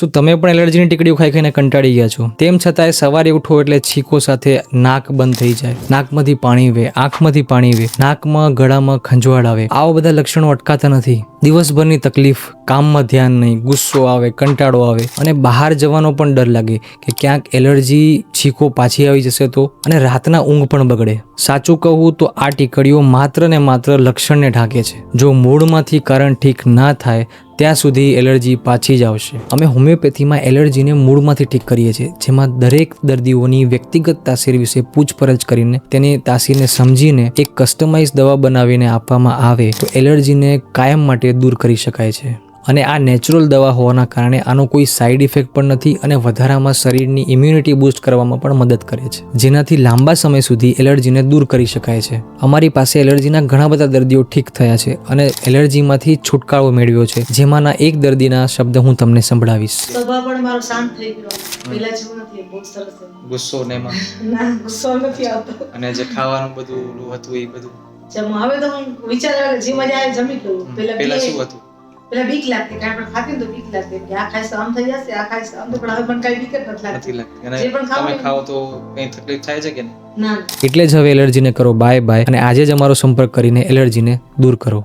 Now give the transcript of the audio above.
શું તમે પણ એલર્જીની ટીકડીઓ ખાઈ ખાઈને કંટાળી ગયા છો? તેમ છતાંય સવારે ઉઠો એટલે છીકો સાથે નાક બંધ થઈ જાય, નાકમાંથી પાણી વહે, આંખમાંથી પાણી વહે, નાકમાં ગળામાં ખંજવાળ આવે. આવા બધા લક્ષણો અટકાતા નથી. દિવસભરની તકલીફ, કામમાં ધ્યાન નહીં, ગુસ્સો આવે, કંટાળો આવે અને બહાર જવાનો પણ ડર લાગે કે ક્યાંક એલર્જી છીકો પાછી આવી જશે તો, અને રાતના ઊંઘ પણ બગડે. સાચું કહું તો આ ટીકડીઓ માત્ર ને માત્ર લક્ષણને ઢાંકે છે. જો મૂળમાંથી કારણ ઠીક ના થાય ત્યાં સુધી એલર્જી પાછી જ આવશે. અમે હોમિયોપેથીમાં એલર્જીને મૂળમાંથી ઠીક કરીએ છીએ, જેમાં દરેક દર્દીઓની વ્યક્તિગત તાસીર વિશે પૂછપરછ કરીને તેની તાસીરને સમજીને એક કસ્ટમાઇઝ દવા બનાવીને આપવામાં આવે તો એલર્જીને કાયમ માટે દૂર કરી શકાય છે. અને આ નેચરલ દવા હોવાના કારણે આનો કોઈ સાઈડ ઇફેક્ટ પણ નથી અને વધારામાં શરીરની ઇમ્યુનિટી બૂસ્ટ કરવામાં પણ મદદ કરે છે, જેનાથી લાંબા સમય સુધી એલર્જીને દૂર કરી શકાય છે. અમારી પાસે એલર્જીના ઘણા બધા દર્દીઓ ઠીક થયા છે અને એલર્જીમાંથી છુટકારો મેળવ્યો છે, જેમાંના એક દર્દીના શબ્દ હું તમને સંભળાવીશ. સ્વભાવ પણ મારો શાંત થઈ ગયો. પહેલા જેવું નથી, બહુ સરસ છે. ગુસ્સો ને એમાં ના, ગુસ્સો નથી આવતો. અને જે ખાવાનું બધું હતું એ બધું હવે તો હું વિચાર આવે જે મજા આવે જમી લઉં. પહેલા શું હતું? પેલા બીક લાગતી કે આપણે ખાતી તો બીક લાગતી કે આ ખાઈશ તો આમ થઈ જશે, આ ખાઈશ તો આમ. પણ હવે પણ કઈ બીક જ નથી લાગતી. અને જે પણ તમે ખાઓ તો કઈ તકલીફ થાય છે કે ના. એટલે જ હવે એલર્જીને કરો બાય બાય અને આજે જ અમારો સંપર્ક કરીને એલર્જીને દૂર કરો.